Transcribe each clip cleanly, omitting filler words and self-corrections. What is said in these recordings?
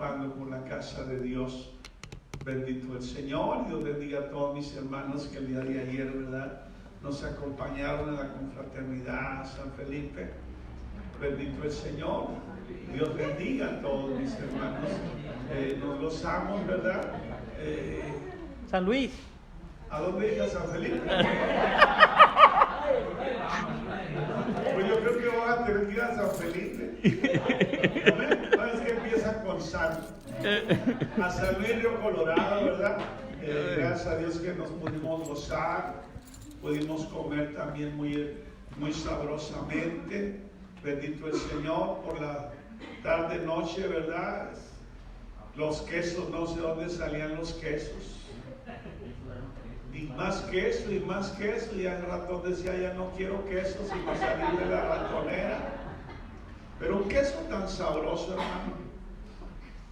preocupando por la casa de Dios. Bendito el Señor. Dios bendiga a todos mis hermanos que el día de ayer, ¿verdad?, nos acompañaron en la confraternidad San Felipe. Bendito el Señor. Dios bendiga a todos mis hermanos. Nos gozamos, ¿verdad? San Luis. ¿A dónde iba San Felipe? Pues yo creo que van a tener que ir a San Felipe. ¿Sabes que empieza con San? A San Luis Río Colorado, ¿verdad? Gracias a Dios que nos pudimos gozar, pudimos comer también muy sabrosamente. Bendito el Señor. Por la tarde noche, ¿verdad? Los quesos, no sé dónde salían los quesos. Y más queso, y al ratón decía, ya no quiero quesos, y me salí de la ratonera. Pero un queso tan sabroso, hermano.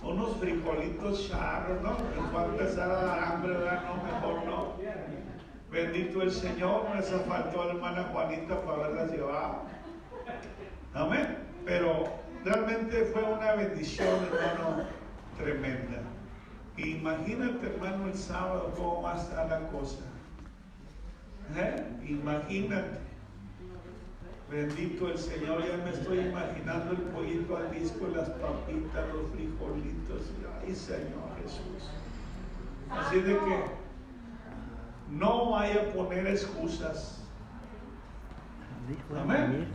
Unos frijolitos charros, ¿no? Les va a empezar a dar hambre, ¿verdad? No, mejor no. Bendito el Señor. Me faltó la hermana Juanita para haberlas llevado. Amén. Pero realmente fue una bendición, hermano, tremenda. Imagínate, hermano, el sábado cómo va a estar la cosa. Imagínate. Bendito el Señor. Ya me estoy imaginando el pollito al disco, las papitas, los frijolitos. Ay, Señor Jesús. Así de que no vaya a poner excusas. Amén.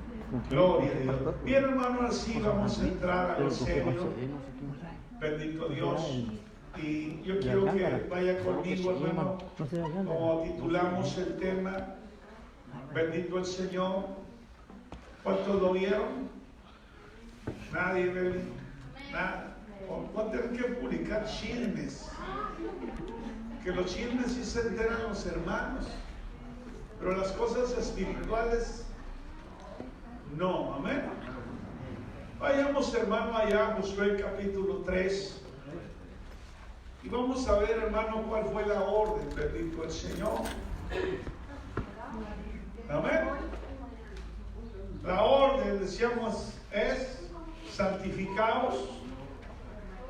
Gloria a Dios. Bien, hermano, así vamos a entrar a lo serio. Bendito Dios. Y yo quiero que vaya conmigo, hermano, como titulamos el tema. Bendito el Señor. ¿Cuántos lo vieron? Nadie, ¿verdad? Nada. ¿Cuánto tienen que publicar chismes? Que los chismes sí se enteran los hermanos, pero las cosas espirituales no. Amén. Vayamos, hermano, allá a Josué capítulo 3. Y vamos a ver, hermano, cuál fue la orden. Bendito el Señor. Amén. La orden, decíamos, es santificaos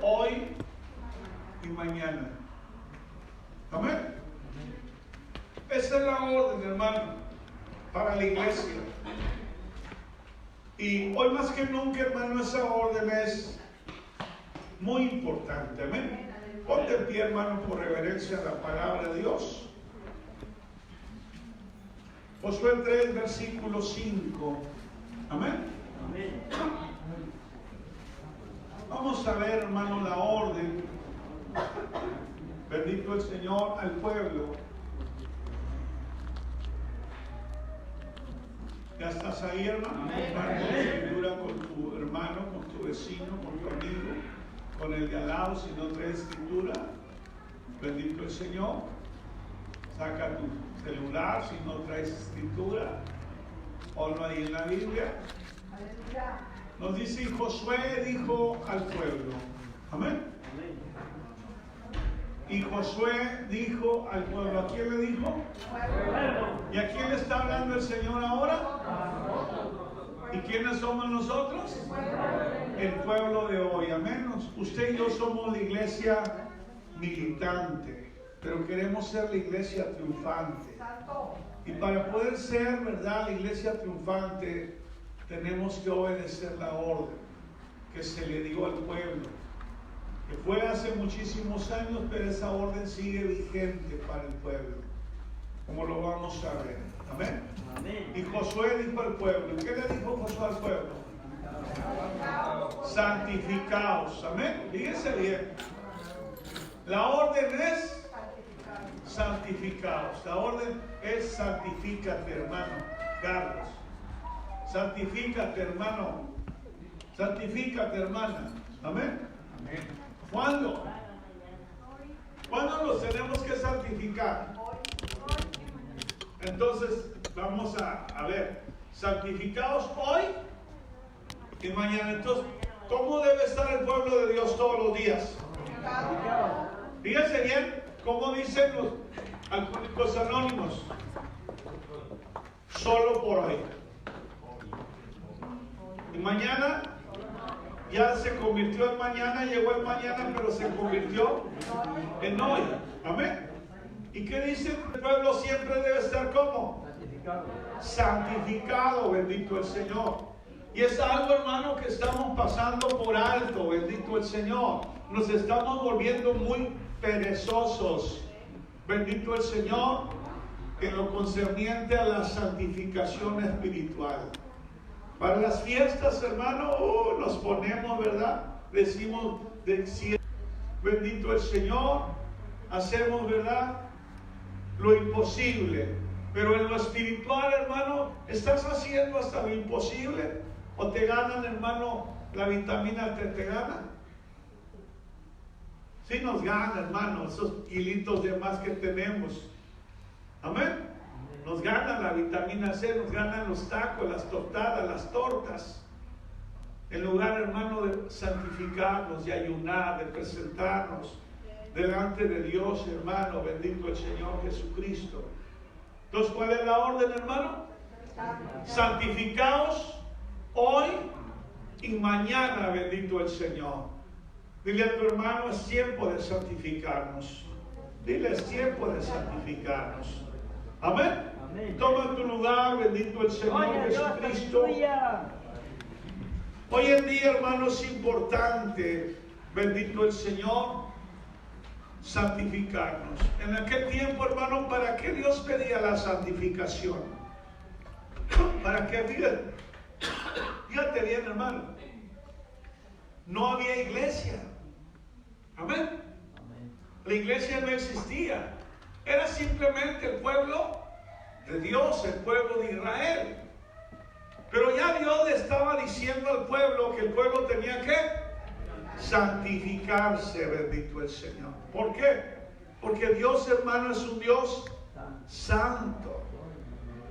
hoy y mañana. Amén. Esa es la orden, hermano, para la iglesia. Y hoy más que nunca, hermano, esa orden es muy importante. Amén. Ponte en pie, hermano, por reverencia a la palabra de Dios. Josué 3, versículo 5. Amén. Amén. Vamos a ver, hermano, la orden. Bendito el Señor al pueblo. ¿Ya estás ahí, hermano? Comparte la escritura con tu hermano, con tu vecino, con tu amigo, con el de al lado. Si no traes escritura, bendito el Señor. Saca tu celular. Si no traes escritura, ponlo ahí en la Biblia. Nos dice: Josué dijo al pueblo. Amén. Y Josué dijo al pueblo. ¿A quién le dijo? ¿Y a quién le está hablando el Señor ahora? ¿Y quiénes somos nosotros? El pueblo de hoy. Amén. Usted y yo somos la iglesia militante, pero queremos ser la iglesia triunfante. Y para poder ser, ¿verdad?, la iglesia triunfante, tenemos que obedecer la orden que se le dio al pueblo, que fue hace muchísimos años, pero esa orden sigue vigente para el pueblo, como lo vamos a ver. Amén. Amén. Y Josué dijo al pueblo. ¿Qué le dijo Josué al pueblo? Santificaos. Amén. Fíjense bien. La orden es santificaos. La orden es santifícate, hermano Carlos. Santifícate, hermano. Santifícate, hermana. Amén. Amén. ¿Cuándo? ¿Cuándo nos tenemos que santificar? Entonces, vamos a ver. Santificaos hoy y mañana. Entonces, ¿cómo debe estar el pueblo de Dios todos los días? Fíjense bien cómo dicen los alcohólicos anónimos. Solo por hoy. Y mañana, ya se convirtió en mañana, llegó el mañana, pero se convirtió en hoy. Amén. ¿Y qué dice? El pueblo siempre debe estar ¿cómo? Santificado, bendito el Señor. Y es algo, hermano, que estamos pasando por alto, bendito el Señor. Nos estamos volviendo muy perezosos, bendito el Señor, en lo concerniente a la santificación espiritual. Para las fiestas, hermano, nos ponemos, ¿verdad? Decimos, bendito el Señor, hacemos, ¿verdad? Lo imposible. Pero en lo espiritual, hermano, ¿estás haciendo hasta lo imposible? ¿O te ganan, hermano, la vitamina T? ¿Te gana? Sí nos gana, hermano, esos kilitos de más que tenemos. Amén. Nos gana la vitamina C, nos ganan los tacos, las tostadas, las tortas. En lugar, hermano, de santificarnos, de ayunar, de presentarnos delante de Dios, hermano, bendito el Señor Jesucristo. Entonces, ¿cuál es la orden, hermano? Santificaos hoy y mañana, bendito el Señor. Dile a tu hermano, es tiempo de santificarnos. Dile, es tiempo de santificarnos. Amén. Amén. Toma tu lugar, bendito el Señor Jesucristo. Hoy en día, hermano, es importante, bendito el Señor, santificarnos. En aquel tiempo, hermano, ¿para qué Dios pedía la santificación? Para que, fíjate bien, hermano, no había iglesia. Amén. La iglesia no existía. Era simplemente el pueblo de Dios, el pueblo de Israel. Pero ya Dios le estaba diciendo al pueblo que el pueblo tenía que santificarse, bendito el Señor. ¿Por qué? Porque Dios, hermano, es un Dios santo.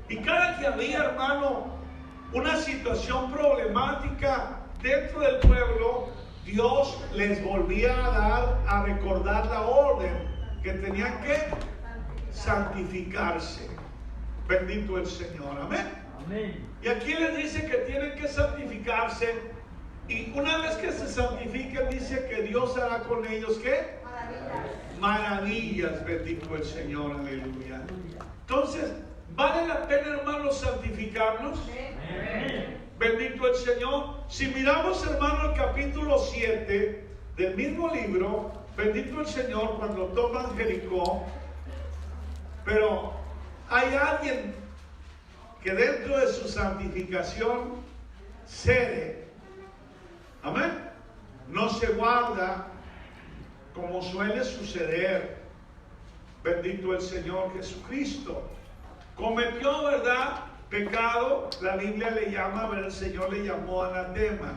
Y cada que había, hermano, una situación problemática dentro del pueblo, Dios les volvía a recordar la orden que tenían que santificarse. Bendito el Señor. Amén. Amén. Y aquí les dice que tienen que santificarse. Y una vez que se santifiquen, dice que Dios hará con ellos ¿qué? Maravillas, bendito el Señor, aleluya. Entonces, ¿vale la pena, hermanos, santificarnos? Amén. Bendito el Señor. Si miramos, hermano, el capítulo 7 del mismo libro, bendito el Señor, cuando toman Jericó, pero hay alguien que dentro de su santificación cede. Amén. No se guarda como suele suceder. Bendito el Señor Jesucristo. Cometió, ¿verdad?, pecado. La Biblia le llama, ¿verdad? El Señor le llamó anatema.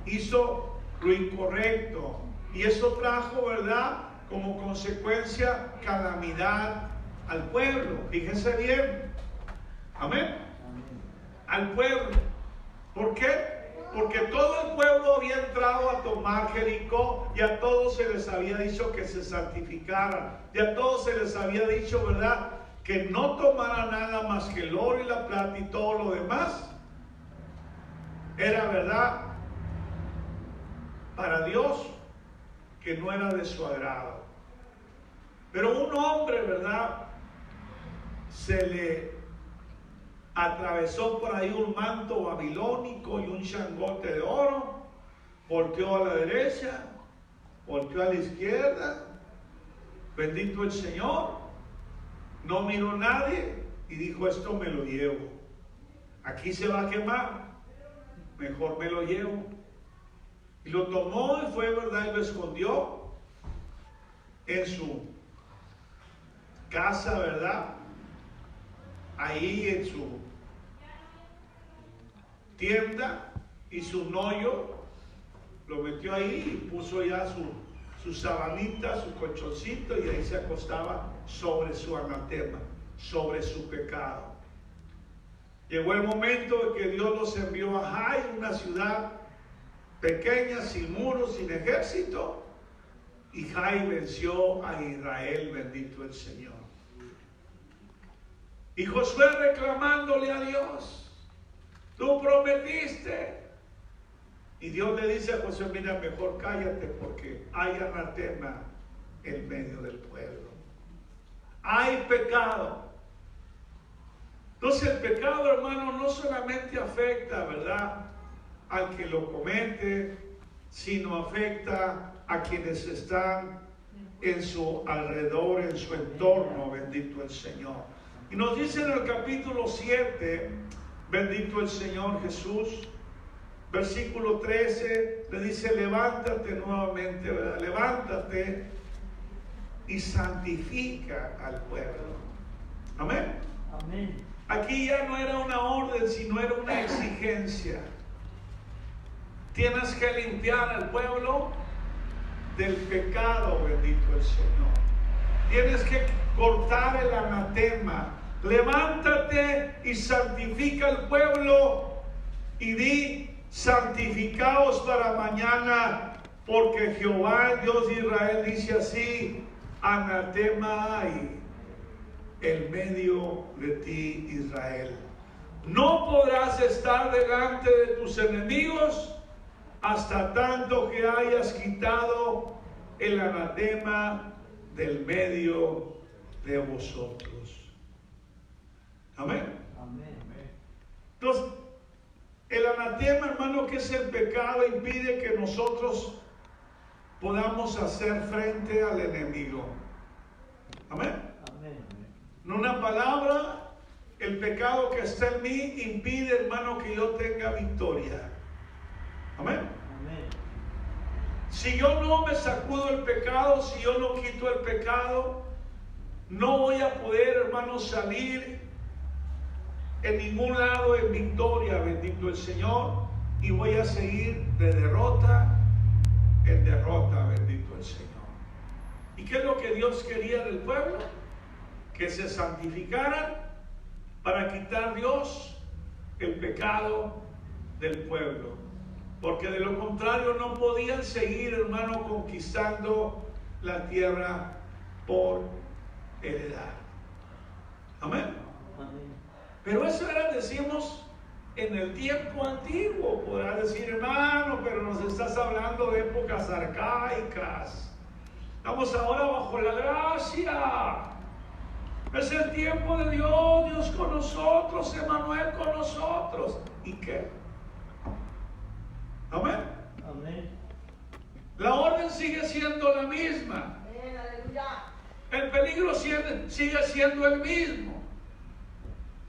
Hizo lo incorrecto. Y eso trajo, ¿verdad?, como consecuencia calamidad al pueblo. Fíjense bien. Amén. Al pueblo. ¿Por qué? Porque todo el pueblo había entrado a tomar Jericó y a todos se les había dicho que se santificaran. Y a todos se les había dicho, ¿verdad?, que no tomaran nada más que el oro y la plata y todo lo demás. Era, ¿verdad?, para Dios, que no era de su agrado. Pero un hombre, ¿verdad?, se le atravesó por ahí un manto babilónico y un changote de oro, volteó a la derecha, volteó a la izquierda, bendito el Señor, no miró a nadie y dijo, esto me lo llevo, aquí se va a quemar, mejor me lo llevo. Y lo tomó y fue, ¿verdad?, y lo escondió en su casa, ¿verdad?, ahí en su tienda, hizo un hoyo, lo metió ahí y puso ya su sabanita, su colchoncito, y ahí se acostaba sobre su anatema, sobre su pecado. Llegó el momento de que Dios los envió a Jai, una ciudad pequeña, sin muros, sin ejército, y Jai venció a Israel, bendito el Señor. Y Josué reclamándole a Dios, tú prometiste Y Dios le dice a Josué, mira, mejor cállate porque hay anatema en medio del pueblo. Hay pecado. Entonces el pecado, hermano, no solamente afecta, ¿verdad?, al que lo comete, sino afecta a quienes están en su alrededor, en su entorno, bendito el Señor. Y nos dice en el capítulo 7, bendito el Señor Jesús, versículo 13, le dice, levántate nuevamente, ¿verdad? Levántate y santifica al pueblo. Amén. Amén. Aquí ya no era una orden, sino era una exigencia. Tienes que limpiar al pueblo del pecado, bendito el Señor. Tienes que cortar el anatema. Levántate y santifica al pueblo y di, santificaos para mañana, porque Jehová, el Dios de Israel, dice así, anatema hay en medio de ti, Israel. No podrás estar delante de tus enemigos hasta tanto que hayas quitado el anatema del medio de vosotros. Amén. Amén. Entonces, el anatema, hermano, que es el pecado, impide que nosotros podamos hacer frente al enemigo. Amén. Amén. En una palabra, el pecado que está en mí impide, hermano, que yo tenga victoria. Amén. Amén. Si yo no me sacudo el pecado, si yo no quito el pecado, no voy a poder, hermano, salir en ningún lado en victoria, bendito el Señor, y voy a seguir de derrota en derrota, bendito el Señor. ¿Y qué es lo que Dios quería del pueblo? Que se santificaran para quitar Dios el pecado del pueblo, porque de lo contrario no podían seguir, hermano, conquistando la tierra por heredad. Amén. Amén. Pero eso era, decimos, en el tiempo antiguo. Podrás decir, hermano, pero nos estás hablando de épocas arcaicas. Estamos ahora bajo la gracia. Es el tiempo de Dios, Dios con nosotros, Emmanuel con nosotros. ¿Y qué? Amén. Amén. La orden sigue siendo la misma. El peligro sigue siendo el mismo.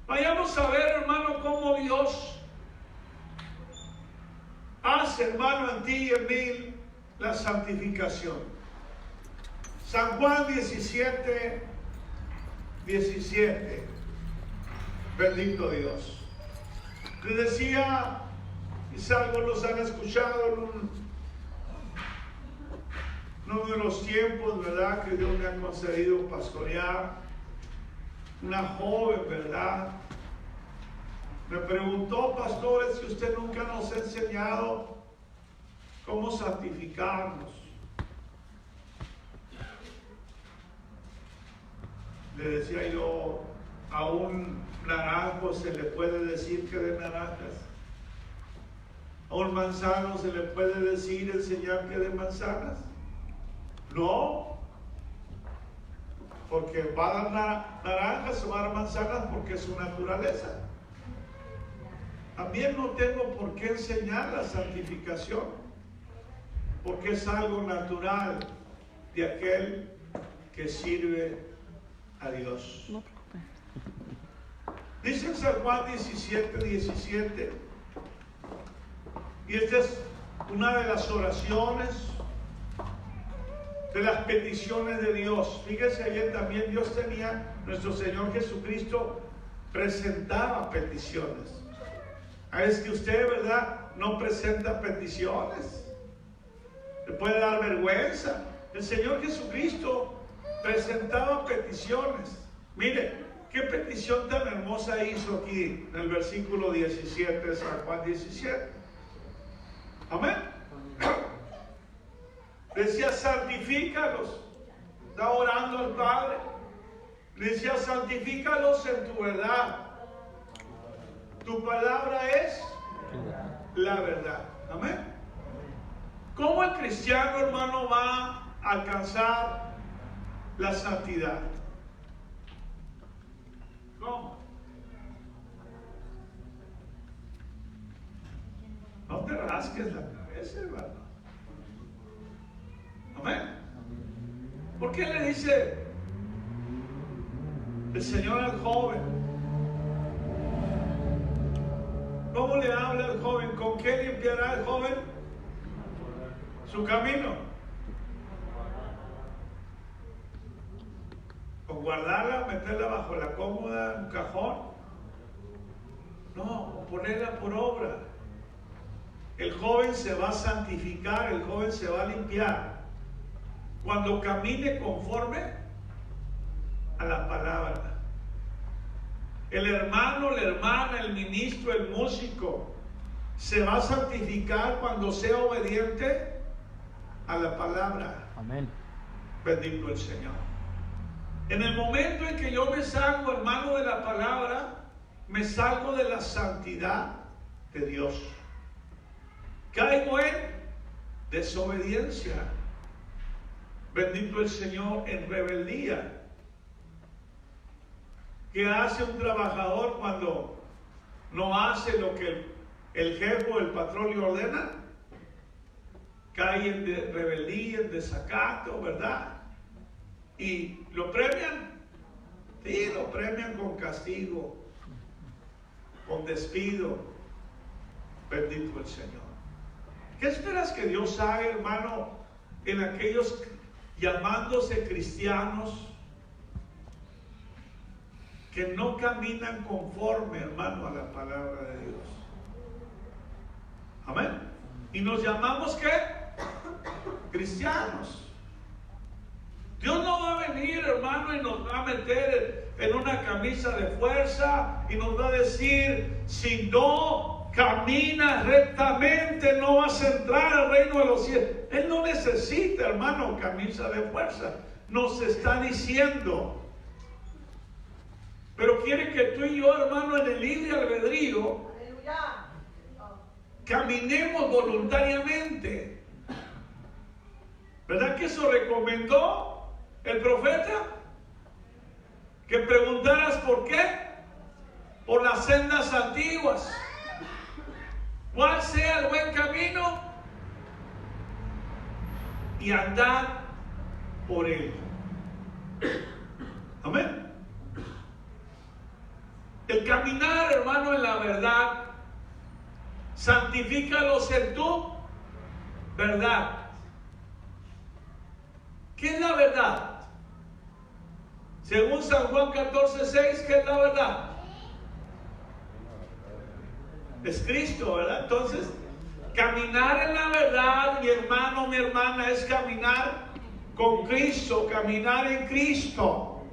Vayamos a ver, hermano, cómo Dios hace, hermano, en ti y en mí la santificación. San Juan 17, 17. Bendito Dios. Les decía, quizá algunos han escuchado en uno de los tiempos, ¿verdad?, que Dios me ha concedido pastorear. Una joven, ¿verdad?, me preguntó, pastores, si usted nunca nos ha enseñado cómo santificarnos. Le decía yo, a un naranjo se le puede decir que de naranjas. A un manzano se le puede decir, enseñar que de manzanas. No, porque va a dar naranjas o va a dar manzanas porque es su naturaleza. También no tengo por qué enseñar la santificación, porque es algo natural de aquel que sirve a Dios. No te preocupes. Dice en San Juan 17, 17, y esta es una de las oraciones, de las peticiones de Dios. Fíjese, ayer también Dios tenía, nuestro Señor Jesucristo presentaba peticiones. Es que usted, ¿verdad?, no presenta peticiones. Le puede dar vergüenza. El Señor Jesucristo presentaba peticiones. Mire, qué petición tan hermosa hizo aquí en el versículo 17 de San Juan 17. Amén. Decía, santifícalos. Está orando al Padre. Decía, santifícalos en tu verdad. Tu palabra es la verdad. Amén. ¿Cómo el cristiano, hermano, va a alcanzar la santidad? ¿Cómo? No te rasques la cabeza, hermano. Amén. ¿Por qué le dice el Señor al joven? ¿Cómo le habla al joven? ¿Con qué limpiará el joven su camino? ¿Con guardarla, meterla bajo la cómoda, en un cajón? No, ponerla por obra. El joven se va a santificar, el joven se va a limpiar cuando camine conforme a la palabra. El hermano, la hermana, el ministro, el músico se va a santificar cuando sea obediente a la palabra. Amén. Bendito el Señor. En el momento en que yo me salgo, hermano, de la palabra, me salgo de la santidad de Dios. Caigo en desobediencia. Bendito el Señor, en rebeldía. ¿Qué hace un trabajador cuando no hace lo que el jefe o el patrón le ordena? Cae en rebeldía, en desacato, ¿verdad? ¿Y lo premian? Sí, lo premian con castigo, con despido. Bendito el Señor. ¿Qué esperas que Dios haga, hermano, en aquellos llamándose cristianos que no caminan conforme, hermano, a la palabra de Dios? Amén. Y nos llamamos ¿qué? Cristianos. Dios no va a venir, hermano, y nos va a meter en una camisa de fuerza y nos va a decir: si no caminas rectamente no vas a entrar al reino de los cielos. Él no necesita, hermano, camisa de fuerza. Nos está diciendo. Pero quiere que tú y yo, hermano, en el libre albedrío, caminemos voluntariamente. ¿Verdad que eso recomendó el profeta? Que preguntaras por qué. Por las sendas antiguas. ¿Cuál sea el buen camino? Y andar por él. Amén. El caminar, hermano, en la verdad, santifícalos en tu verdad. ¿Qué es la verdad? Según San Juan 14:6, ¿qué es la verdad? Es Cristo, ¿verdad? Entonces, caminar en la verdad, mi hermano, mi hermana, es caminar con Cristo, caminar en Cristo.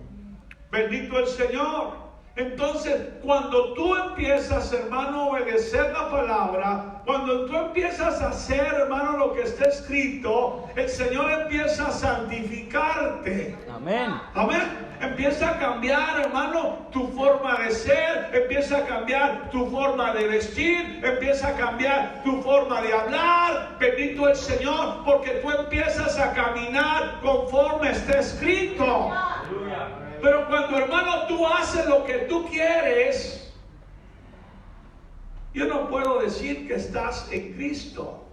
Bendito el Señor. Entonces, cuando tú empiezas, hermano, a obedecer la palabra, cuando tú empiezas a hacer, hermano, lo que está escrito, el Señor empieza a santificarte. Amén. Amén. Empieza a cambiar, hermano, tu forma de ser, empieza a cambiar tu forma de vestir, empieza a cambiar tu forma de hablar. Bendito el Señor, porque tú empiezas a caminar conforme está escrito. Pero cuando, hermano, tú haces lo que tú quieres, yo no puedo decir que estás en Cristo.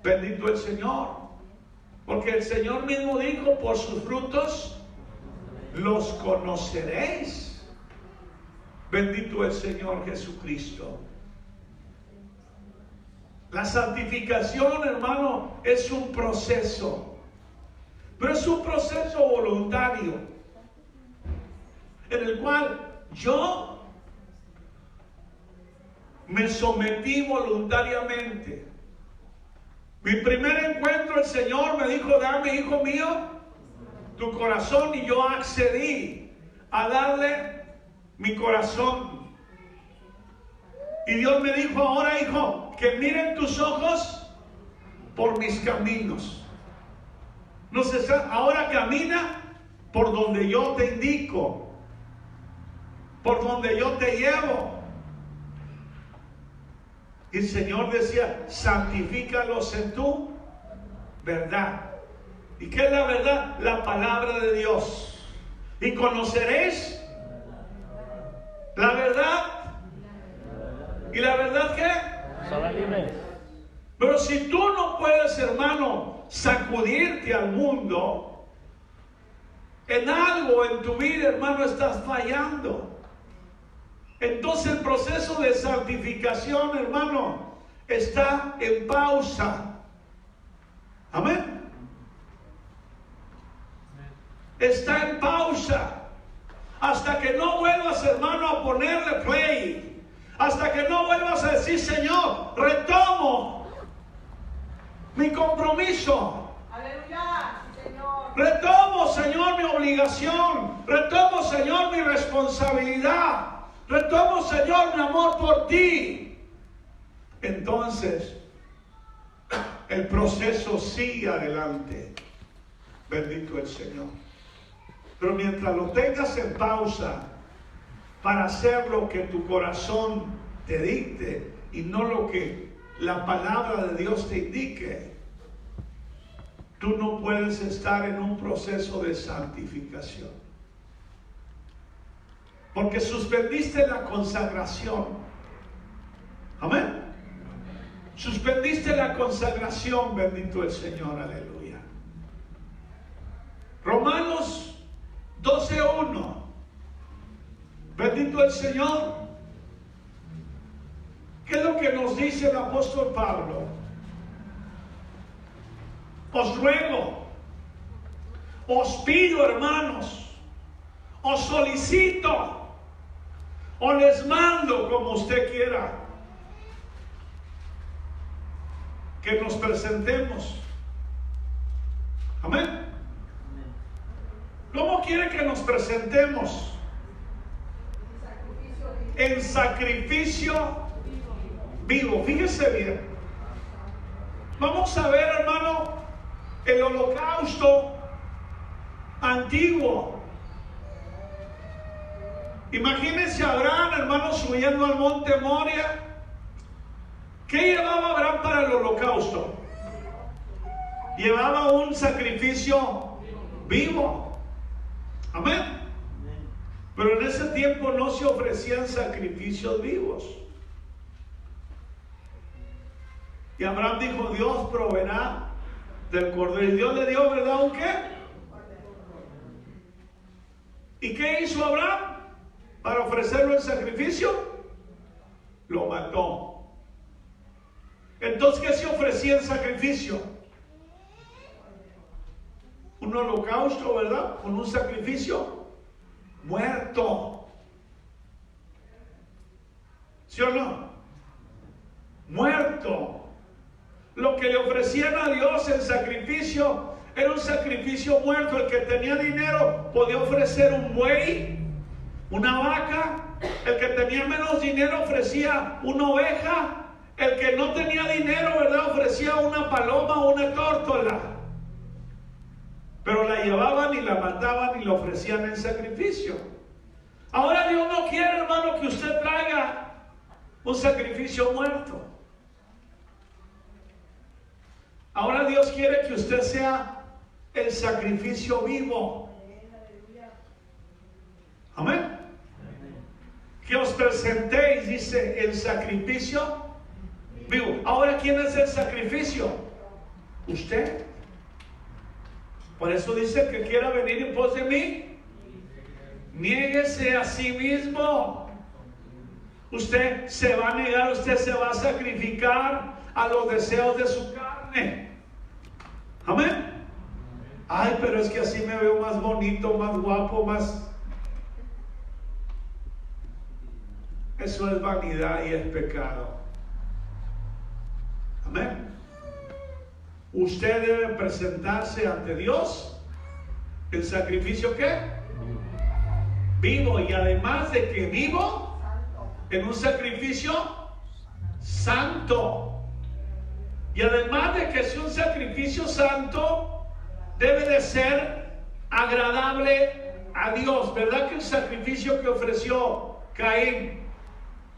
Bendito el Señor. Porque el Señor mismo dijo: por sus frutos los conoceréis. Bendito el Señor Jesucristo. La santificación, hermano, es un proceso. Pero es un proceso voluntario, en el cual yo me sometí voluntariamente. Mi primer encuentro, el Señor me dijo: dame, hijo mío, tu corazón. Y yo accedí a darle mi corazón. Y Dios me dijo: ahora, hijo, que miren tus ojos por mis caminos. No sé, ahora camina por donde yo te indico, por donde yo te llevo. Y el Señor decía, santifícalos en tu verdad. ¿Y qué es la verdad? La palabra de Dios. Y conoceréis la verdad. ¿Y la verdad qué? Serán libres. Pero si tú no puedes, hermano, sacudirte al mundo, en algo en tu vida, hermano, estás fallando. Entonces el proceso de santificación, hermano, está en pausa. Amén. Está en pausa. Hasta que no vuelvas, hermano, a ponerle play. Hasta que no vuelvas a decir, Señor, retomo mi compromiso. Aleluya, Señor. Retomo, Señor, mi obligación. Retomo, Señor, mi responsabilidad. Retomo, Señor, mi amor por ti. Entonces, el proceso sigue adelante. Bendito el Señor. Pero mientras lo tengas en pausa para hacer lo que tu corazón te dicte y no lo que la palabra de Dios te indique, tú no puedes estar en un proceso de santificación. Porque suspendiste la consagración. Amén. Suspendiste la consagración, bendito el Señor, aleluya. Romanos 12:1. Bendito el Señor. ¿Qué es lo que nos dice el apóstol Pablo? Os ruego, os pido, hermanos, os solicito, o les mando, como usted quiera, que nos presentemos. Amén. ¿Cómo quiere que nos presentemos? En sacrificio vivo. Fíjese bien. Vamos a ver, hermano, el holocausto antiguo. Imagínense a Abraham, hermano, subiendo al monte Moria. ¿Qué llevaba Abraham para el holocausto? Llevaba un sacrificio vivo. Amén. Pero en ese tiempo no se ofrecían sacrificios vivos. Y Abraham dijo, Dios proveerá del cordero. Y Dios le dio, ¿verdad? ¿Un qué? ¿Y qué hizo Abraham para ofrecerlo en sacrificio? Lo mató. Entonces, ¿qué se ofrecía en sacrificio? Un holocausto, ¿verdad? Con un sacrificio muerto. ¿Sí o no? Muerto. Lo que le ofrecían a Dios en sacrificio era un sacrificio muerto. El que tenía dinero podía ofrecer un buey, una vaca. El que tenía menos dinero ofrecía una oveja. El que no tenía dinero, ¿verdad?, ofrecía una paloma o una tórtola. Pero la llevaban y la mataban y la ofrecían en sacrificio. Ahora Dios no quiere, hermano, que usted traiga un sacrificio muerto. Ahora Dios quiere que usted sea el sacrificio vivo. Amén. Que os presentéis, dice, el sacrificio vivo. Ahora, ¿quién es el sacrificio? Usted. Por eso dice que quiera venir en pos de mí, niéguese a sí mismo. Usted se va a negar, usted se va a sacrificar a los deseos de su carne. Amén. Ay, pero es que así me veo más bonito, más guapo, más... Eso es vanidad y es pecado. Amén. Usted debe presentarse ante Dios el sacrificio ¿qué? Vivo. Y además de que vivo, en un sacrificio santo. Y además de que sea un sacrificio santo, debe de ser agradable a Dios. ¿Verdad que el sacrificio que ofreció Caín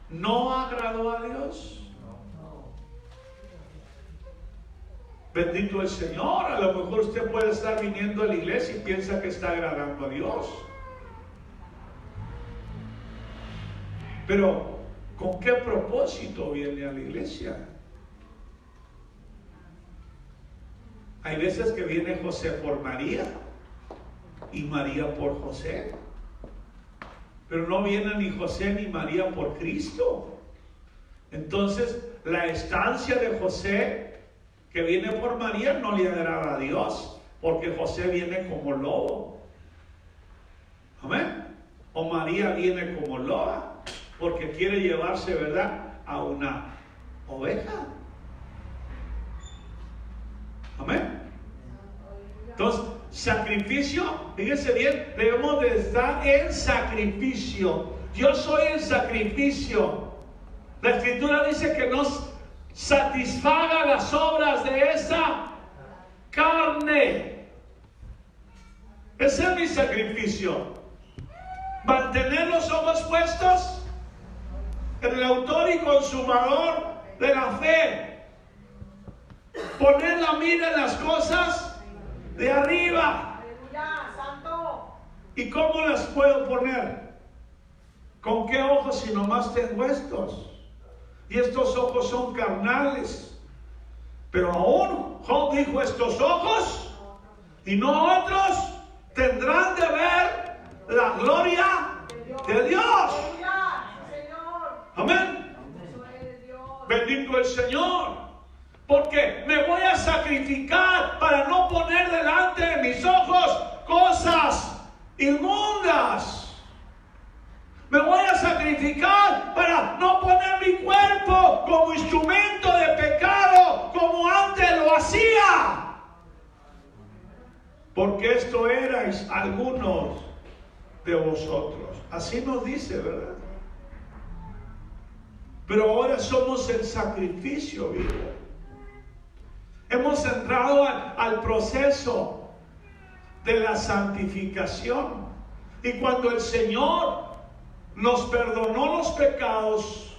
no agradó a Dios? Bendito el Señor. A lo mejor usted puede estar viniendo a la iglesia y piensa que está agradando a Dios. Pero, ¿con qué propósito viene a la iglesia? Hay veces que viene José por María y María por José. Pero no viene ni José ni María por Cristo. Entonces, la estancia de José que viene por María no le agrada a Dios, porque José viene como lobo. Amén. O María viene como loba, porque quiere llevarse, ¿verdad?, a una oveja. Amén. Entonces, sacrificio, fíjense bien, debemos de estar en sacrificio. Yo soy el sacrificio. La Escritura dice que nos satisfaga las obras de esa carne. Ese es mi sacrificio. Mantener los ojos puestos en el autor y consumador de la fe. Poner la mira en las cosas de arriba. Aleluya, santo. ¿Y cómo las puedo poner? ¿Con qué ojos si nomás tengo estos? Y estos ojos son carnales. Pero aún Job dijo: estos ojos y no otros tendrán de ver la gloria de Dios. Aleluya, Señor. Amén. Eso es de Dios. Bendito el Señor. Porque me voy a sacrificar para no poner delante de mis ojos cosas inmundas. Me voy a sacrificar para no poner mi cuerpo como instrumento de pecado como antes lo hacía. Porque esto erais algunos de vosotros. Así nos dice, ¿verdad? Pero ahora somos el sacrificio vivo. Hemos entrado al proceso de la santificación. Y cuando el Señor nos perdonó los pecados,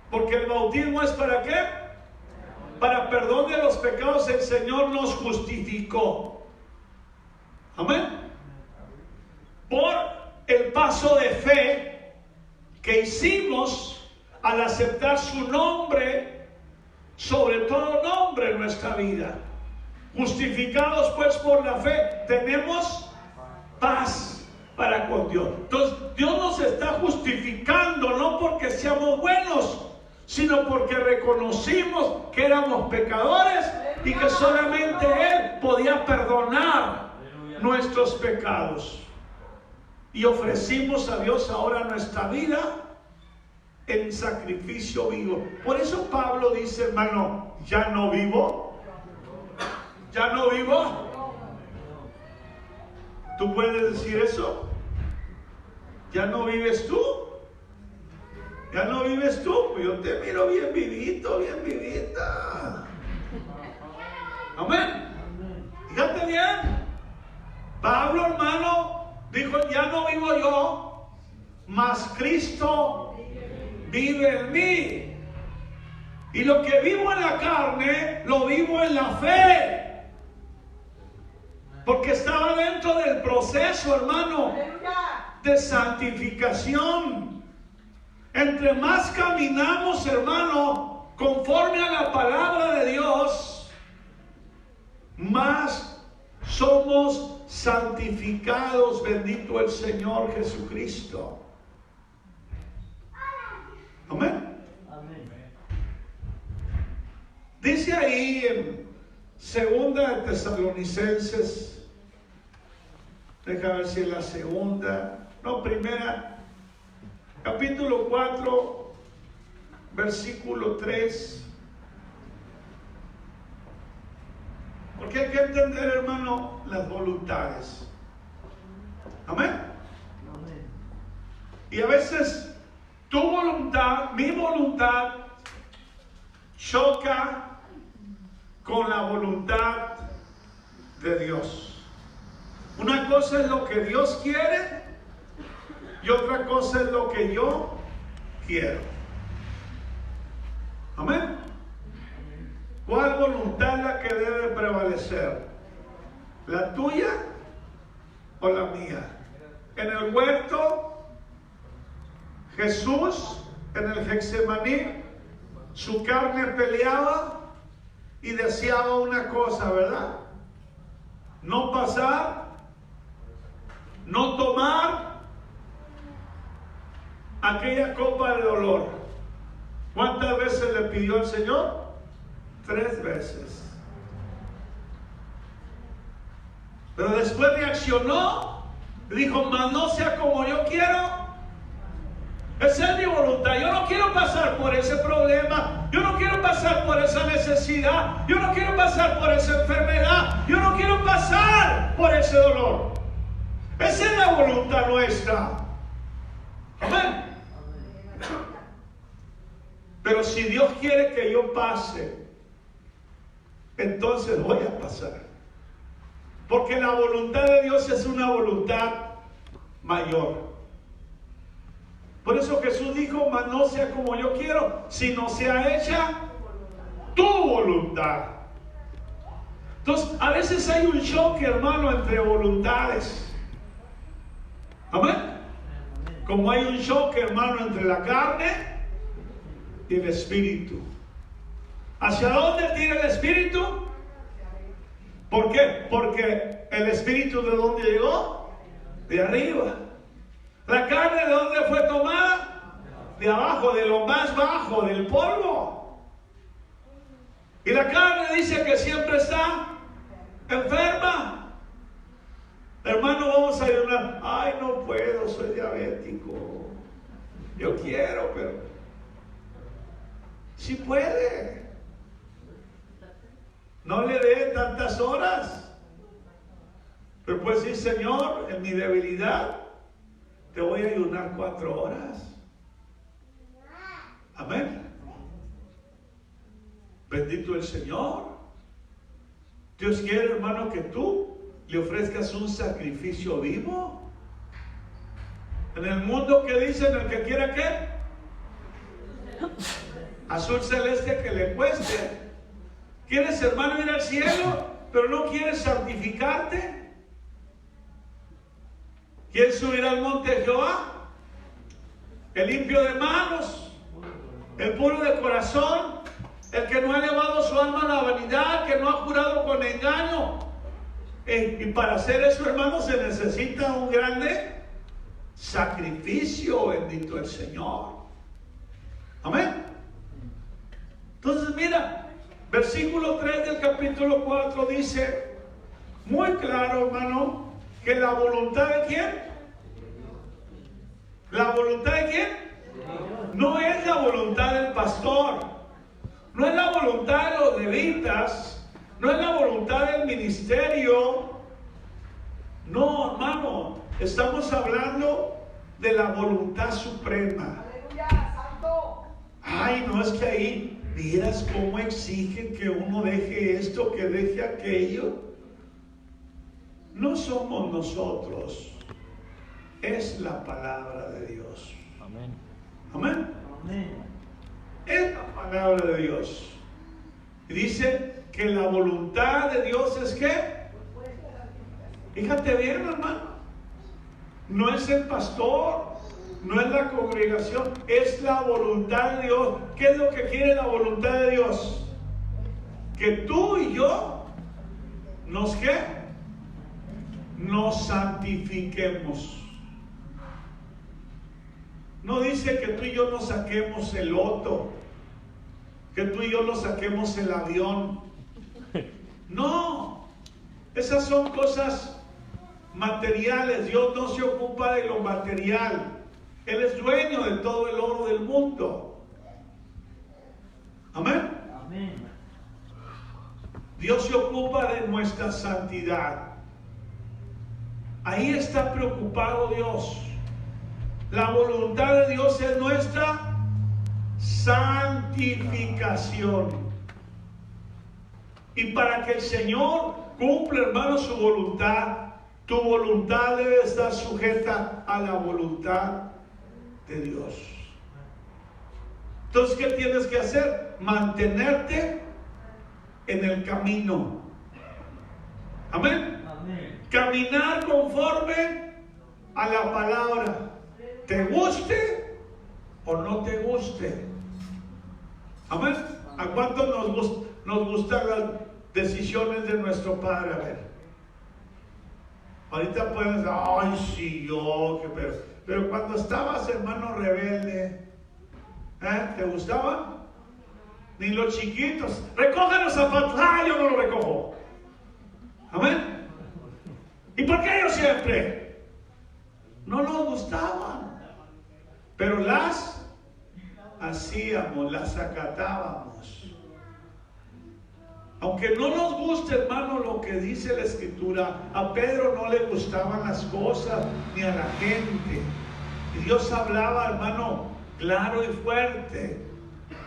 porque el bautismo es ¿para qué? Para perdón de los pecados. El Señor nos justificó. Amén. Por el paso de fe que hicimos al aceptar su nombre sobre todo nombre en nuestra vida. Justificados pues por la fe, tenemos paz para con Dios. Entonces Dios nos está justificando no porque seamos buenos, sino porque reconocimos que éramos pecadores y que solamente Él podía perdonar nuestros pecados. Y ofrecimos a Dios ahora nuestra vida en sacrificio vivo. Por eso Pablo dice, hermano, ya no vivo. Ya no vivo. ¿Tú puedes decir eso? ¿Ya no vives tú? ¿Ya no vives tú? Pues yo te miro bien vivito, bien vivita. Amén. Fíjate bien. Pablo, hermano, dijo, ya no vivo yo, mas Cristo vive en mí. Y lo que vivo en la carne, lo vivo en la fe. Porque estaba dentro del proceso, hermano, de santificación. Entre más caminamos, hermano, conforme a la palabra de Dios, más somos santificados. Bendito el Señor Jesucristo. Amén. Dice ahí en segunda de Tesalonicenses, déjame ver si es la segunda, no, primera, capítulo 4, versículo 3. Porque hay que entender, hermano, las voluntades. Amén. Y a veces tu voluntad, mi voluntad, choca con la voluntad de Dios. Una cosa es lo que Dios quiere y otra cosa es lo que yo quiero. Amén. ¿Cuál voluntad es la que debe prevalecer? ¿La tuya o la mía? En el huerto, Jesús, en el Getsemaní, su carne peleaba y deseaba una cosa, ¿verdad? No pasar, no tomar aquella copa de dolor. ¿Cuántas veces le pidió al Señor? 3 veces. Pero después reaccionó y dijo, mas no sea como yo quiero. Esa es mi voluntad. Yo no quiero pasar por ese problema. Yo no quiero pasar por esa necesidad. Yo no quiero pasar por esa enfermedad. Yo no quiero pasar por ese dolor. Esa es la voluntad nuestra. Amén. Pero si Dios quiere que yo pase, entonces voy a pasar. Porque la voluntad de Dios es una voluntad mayor. Por eso Jesús dijo, mas no sea como yo quiero, sino sea hecha tu voluntad. Entonces, a veces hay un choque, hermano, entre voluntades. Amén. Como hay un choque, hermano, entre la carne y el espíritu. ¿Hacia dónde tira el espíritu? ¿Por qué? Porque el espíritu, ¿de dónde llegó? De arriba. ¿La carne de dónde fue tomada? De abajo, de lo más bajo, del polvo. Y la carne dice que siempre está enferma. Hermano, vamos a ayunar. Ay, no puedo, soy diabético. Yo quiero, pero sí puede. No le dé tantas horas. Pero pues sí, Señor, en mi debilidad te voy a ayunar 4 horas. Amén. Bendito el Señor. Dios quiere, hermano, que tú le ofrezcas un sacrificio vivo. En el mundo que dicen, el que quiera qué, azul celeste que le cueste. ¿Quieres, hermano, ir al cielo, pero no quieres santificarte? ¿Quién subirá al monte de Jehová? El limpio de manos, el puro de corazón, el que no ha elevado su alma a la vanidad, que no ha jurado con engaño. Y para hacer eso, hermano, se necesita un grande sacrificio, bendito el Señor. Amén. Entonces, mira, versículo 3 del capítulo 4 dice, muy claro, hermano, que la voluntad de ¿quién? ¿La voluntad de quién? No es la voluntad del pastor, no es la voluntad de los levitas, no es la voluntad del ministerio. No, hermano, estamos hablando de la voluntad suprema. Aleluya, santo. Ay, no, es que ahí miras cómo exigen que uno deje esto, que deje aquello. No somos nosotros, es la palabra de Dios. Amén. Amén. Amén. Es la palabra de Dios. Y dice que la voluntad de Dios es ¿qué? Fíjate bien, hermano. No es el pastor, no es la congregación, es la voluntad de Dios. ¿Qué es lo que quiere la voluntad de Dios? Que tú y yo nos ¿qué? Nos santifiquemos. No dice que tú y yo nos saquemos el loto, que tú y yo nos saquemos el avión. No, esas son cosas materiales. Dios no se ocupa de lo material. Él es dueño de todo el oro del mundo. Amén. Amén. Dios se ocupa de nuestra santidad. Ahí está preocupado Dios. La voluntad de Dios es nuestra santificación. Y para que el Señor cumpla, hermano, su voluntad, tu voluntad debe estar sujeta a la voluntad de Dios. Entonces, ¿qué tienes que hacer? Mantenerte en el camino. Amén. Amén. Caminar conforme a la palabra, te guste o no te guste. Amén. ¿A cuántos nos gustan las decisiones de nuestro Padre? A ver. Ahorita pueden decir, ay, sí, yo, pero cuando estabas, hermano rebelde, ¿te gustaban? Ni los chiquitos. Recoge los zapatos. Ah, yo no los recojo. Amén. ¿Y por qué yo siempre? No nos gustaban. Pero las hacíamos, las acatábamos. Aunque no nos guste, hermano, lo que dice la Escritura, a Pedro no le gustaban las cosas ni a la gente. Y Dios hablaba, hermano, claro y fuerte.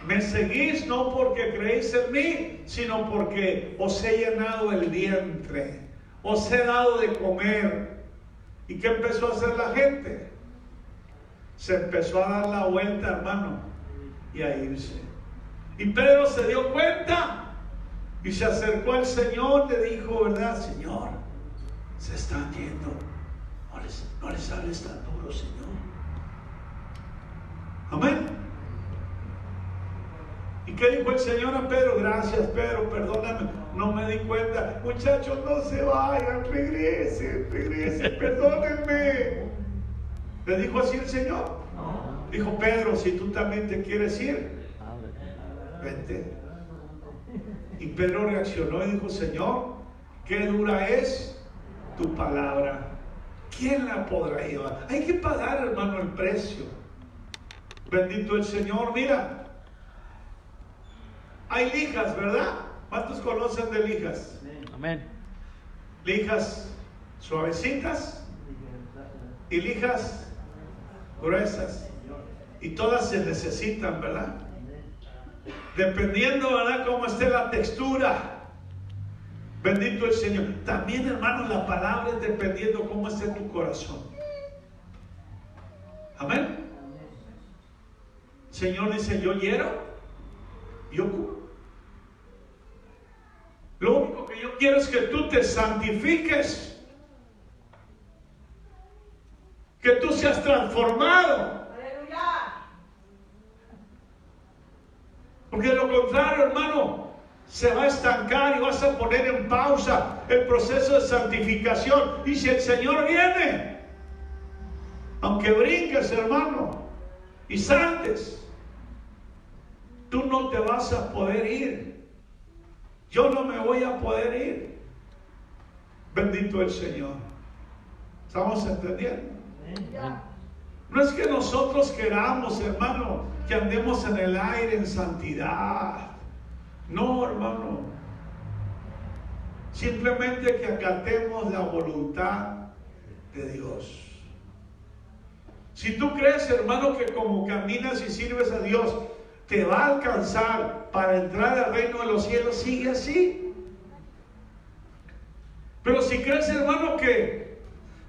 Me seguís no porque creéis en mí, sino porque os he llenado el vientre, os he dado de comer. ¿Y qué empezó a hacer la gente? Se empezó a dar la vuelta, hermano, y a irse. Y Pedro se dio cuenta y se acercó al Señor, le dijo, ¿verdad, Señor? Se están yendo. No les hables tan duro, Señor. Amén. ¿Y qué dijo el Señor a Pedro? Gracias, Pedro, perdóname, no me di cuenta. Muchachos, no se vayan, regresen, perdónenme. ¿Le dijo así el Señor? Dijo, Pedro, si tú también te quieres ir, vente. Y Pedro reaccionó y dijo, Señor, qué dura es tu palabra. ¿Quién la podrá llevar? Hay que pagar, hermano, el precio. Bendito el Señor. Mira, hay lijas, ¿verdad? ¿Cuántos conocen de lijas? Amén. Lijas suavecitas y lijas gruesas. Y todas se necesitan, ¿verdad? Dependiendo, ¿verdad?, cómo esté la textura. Bendito el Señor. También, hermanos, la palabra es dependiendo cómo esté tu corazón. Amén. El Señor dice, yo hiero, yo curo. Lo único que yo quiero es que tú te santifiques, que tú seas transformado. Porque de lo contrario, hermano, se va a estancar y vas a poner en pausa el proceso de santificación. Y si el Señor viene, aunque brinques, hermano, y saltes, tú no te vas a poder ir. Yo no me voy a poder ir. Bendito el Señor. ¿Estamos entendiendo? No es que nosotros queramos, hermano, que andemos en el aire en santidad. No, hermano. Simplemente que acatemos la voluntad de Dios. Si tú crees, hermano, que como caminas y sirves a Dios te va a alcanzar para entrar al reino de los cielos, sigue así. Pero si crees, hermano, que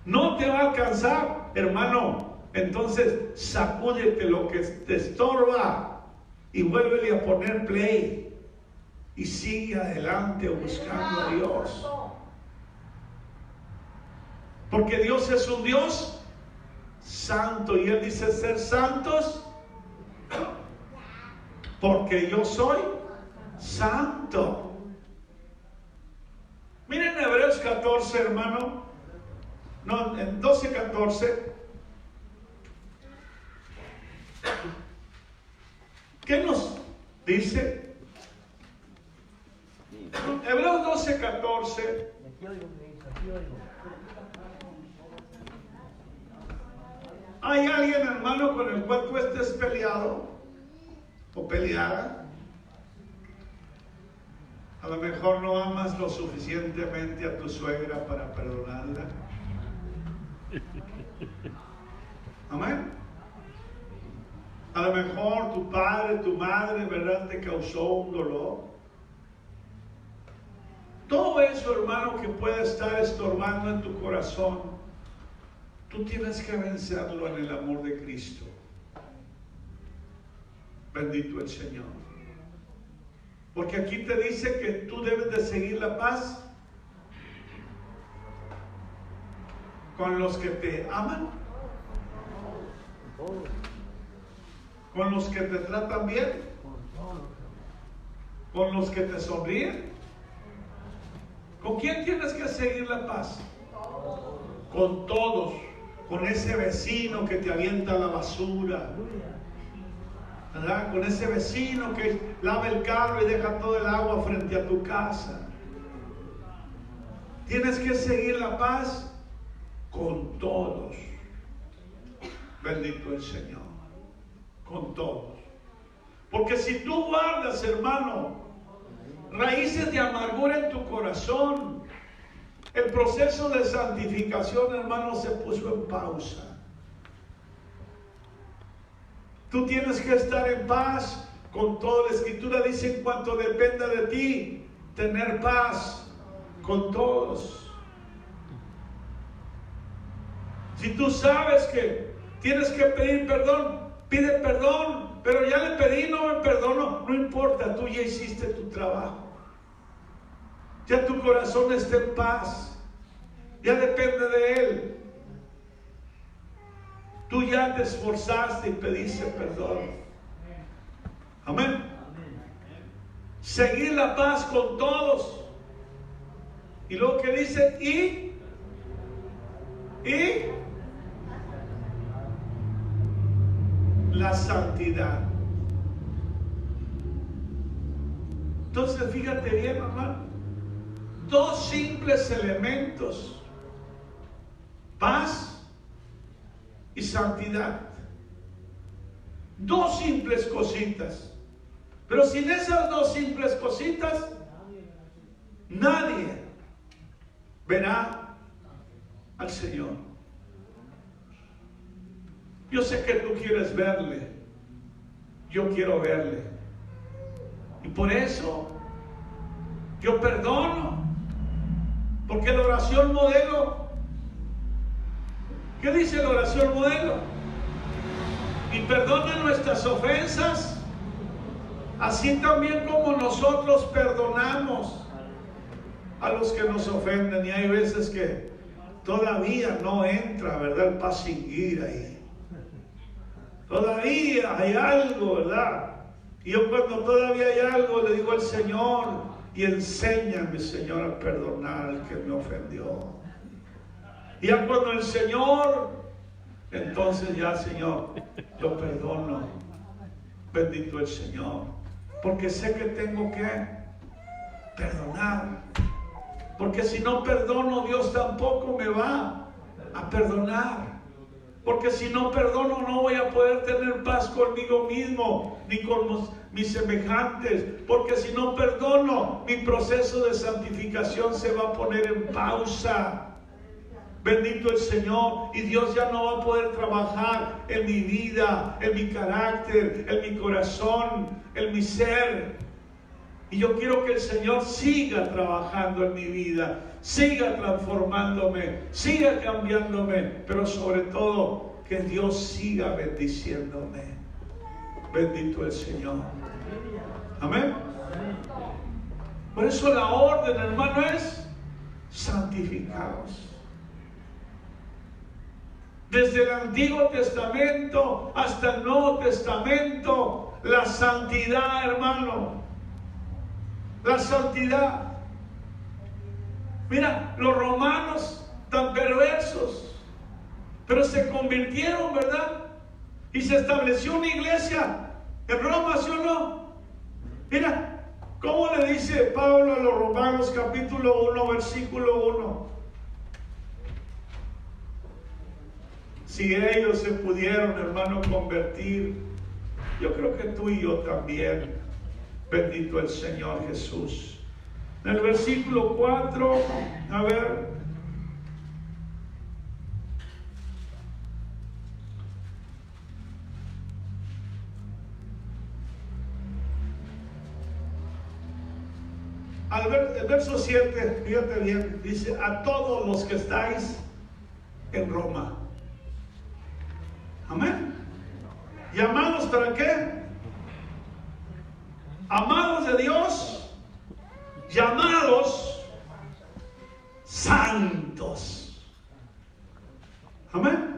no te va a alcanzar, hermano, entonces sacúdete lo que te estorba y vuélvele a poner play y sigue adelante buscando a Dios. Porque Dios es un Dios santo y Él dice ser santos porque yo soy santo. Miren Hebreos 14, hermano. No, en 12:14. ¿Qué nos dice? Hebreos 12:14. ¿Hay alguien, hermano, con el cual tú estés peleado o peleada? A lo mejor no amas lo suficientemente a tu suegra para perdonarla. Amén. A lo mejor tu padre, tu madre, ¿verdad?, te causó un dolor. Todo eso, hermano, que puede estar estorbando en tu corazón, tú tienes que vencerlo en el amor de Cristo. Bendito el Señor. Porque aquí te dice que tú debes de seguir la paz con los que te aman, con los que te tratan bien, con los que te sonríen. ¿Con quién tienes que seguir la paz? Con todos. Con ese vecino que te avienta la basura, ¿verdad? Con ese vecino que lava el carro y deja todo el agua frente a tu casa. Tienes que seguir la paz con todos. Bendito el Señor. Con todos. Porque si tú guardas, hermano, raíces de amargura en tu corazón, el proceso de santificación, hermano, se puso en pausa. Tú tienes que estar en paz con todo. La Escritura dice: en cuanto dependa de ti, tener paz con todos. Si tú sabes que tienes que pedir perdón, pide perdón. Pero ya le pedí, no me perdono, no importa, tú ya hiciste tu trabajo. Ya tu corazón está en paz. Ya depende de Él. Tú ya te esforzaste y pediste perdón. Amén. Seguir la paz con todos. Y luego que dice, y la santidad. Entonces fíjate bien, hermano. Dos simples elementos: paz y santidad. Dos simples cositas. Pero sin esas dos simples cositas, nadie verá al Señor. Yo sé que tú quieres verle. Yo quiero verle. Y por eso yo perdono. Porque la oración modelo, ¿qué dice la oración modelo? Y perdona nuestras ofensas, así también como nosotros perdonamos a los que nos ofenden. Y hay veces que todavía no entra, ¿verdad?, el pasinguir ahí. Todavía hay algo, ¿verdad? Y yo, cuando todavía hay algo, le digo al Señor: y enséñame, Señor, a perdonar al que me ofendió. Y ya cuando el Señor, entonces ya, Señor, yo perdono. Bendito el Señor. Porque sé que tengo que perdonar. Porque si no perdono, Dios tampoco me va a perdonar. Porque si no perdono, no voy a poder tener paz conmigo mismo, ni con mis semejantes. Porque si no perdono, mi proceso de santificación se va a poner en pausa. Bendito el Señor. Y Dios ya no va a poder trabajar en mi vida, en mi carácter, en mi corazón, en mi ser. Y yo quiero que el Señor siga trabajando en mi vida, siga transformándome, siga cambiándome, pero sobre todo que Dios siga bendiciéndome. Bendito el Señor. Amén. Por eso la orden, hermano, es santificados. Desde el Antiguo Testamento hasta el Nuevo Testamento, la santidad, hermano. La santidad. Mira, los romanos tan perversos, pero se convirtieron, ¿verdad? Y se estableció una iglesia en Roma, ¿sí o no? Mira, ¿cómo le dice Pablo a los Romanos capítulo 1, versículo 1? Si ellos se pudieron, hermano, convertir, yo creo que tú y yo también. Bendito el Señor Jesús. En el versículo 4, a ver. El verso 7, fíjate bien, dice: a todos los que estáis en Roma. Amén. ¿Llamados para qué? amados de Dios, llamados santos. Amén.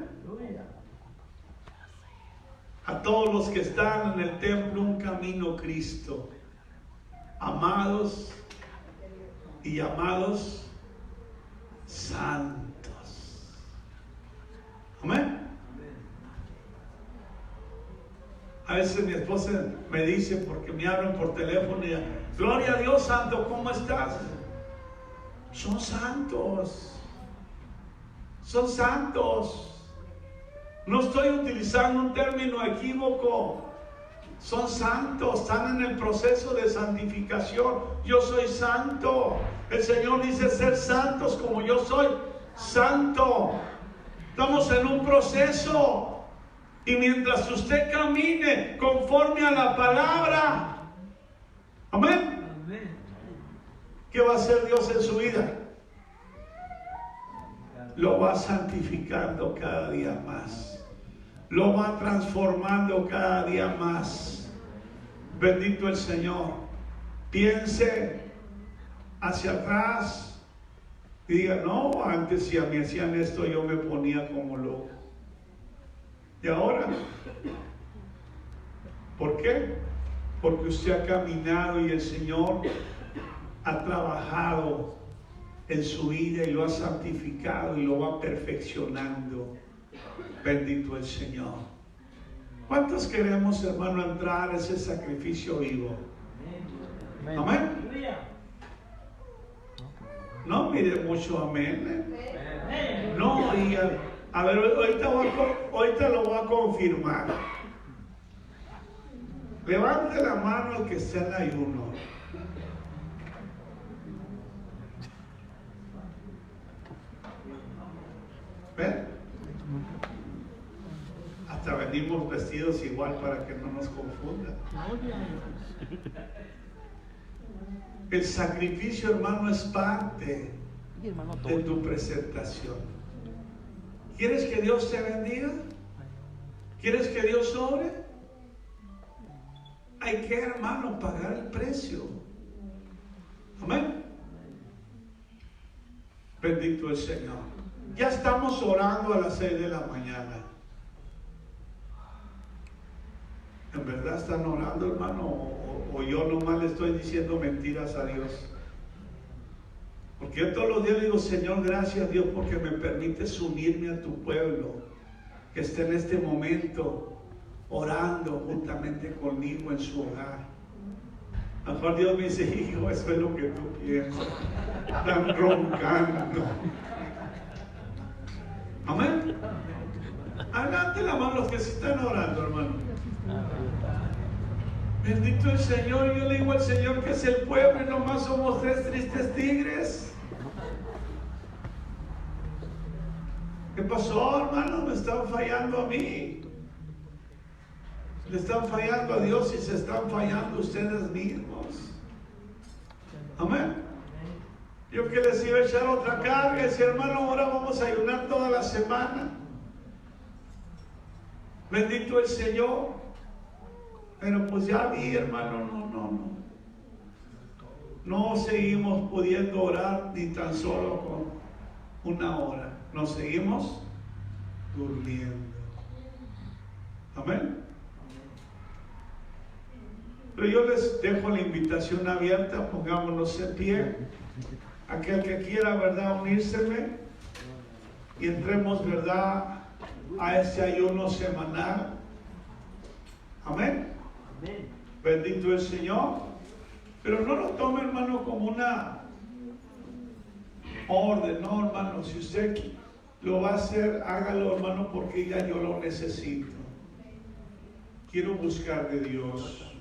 A todos los que están en el templo, un camino Cristo, amados y llamados santos. Amén. A veces mi esposa me dice, porque me hablan por teléfono, y gloria a Dios, santo, ¿cómo estás? Son santos. Son santos. No estoy utilizando un término equívoco. Son santos, están en el proceso de santificación. Yo soy santo. El Señor dice ser santos como yo soy santo. Estamos en un proceso. Y mientras usted camine conforme a la palabra, amén, ¿qué va a hacer Dios en su vida? Lo va santificando cada día más. Lo va transformando cada día más. Bendito el Señor. Piense hacia atrás y diga, no, antes si a mí hacían esto yo me ponía como loco. Y ahora, ¿por qué? Porque usted ha caminado y el Señor ha trabajado en su vida y lo ha santificado y lo va perfeccionando. Bendito el Señor. ¿Cuántos queremos, hermano, entrar a ese sacrificio vivo? Amén. No mire mucho amén. No, y a ver, ahorita lo voy a confirmar. Levante la mano el que esté en ayuno. ¿Ven? Hasta venimos vestidos igual para que no nos confundan. El sacrificio, hermano, es parte de tu presentación. ¿Quieres que Dios te bendiga? ¿Quieres que Dios obre? Hay que, hermano, pagar el precio. Amén. Bendito el Señor. Ya estamos orando a las 6 de la mañana. ¿En verdad están orando, hermano? ¿O yo nomás le estoy diciendo mentiras a Dios? Porque yo todos los días digo, Señor, gracias Dios porque me permites unirme a tu pueblo que está en este momento orando juntamente conmigo en su hogar. A lo mejor Dios me dice, hijo, eso es lo que tú piensas. Están roncando. Amén. Adelante la mano los que se están orando, hermano. Bendito el Señor. Yo le digo al Señor que es el pueblo y nomás somos 3 tristes tigres. ¿Qué pasó, hermano? Me están fallando a mí. Le están fallando a Dios y se están fallando ustedes mismos. Amén. Yo que les iba a echar otra carga, y decía, hermano, ahora vamos a ayunar toda la semana. Bendito el Señor. Pero pues ya vi, hermano, no seguimos pudiendo orar ni tan solo con 1 hora. Nos seguimos durmiendo. Amén. Pero yo les dejo la invitación abierta, pongámonos en pie. Aquel que quiera, ¿verdad?, unírseme y entremos, ¿verdad?, a este ayuno semanal. Amén. Amén. Bendito el Señor. Pero no lo tome, hermano, como una orden. No, hermano, si usted lo va a hacer, hágalo, hermano, porque ya yo lo necesito. Quiero buscar de Dios.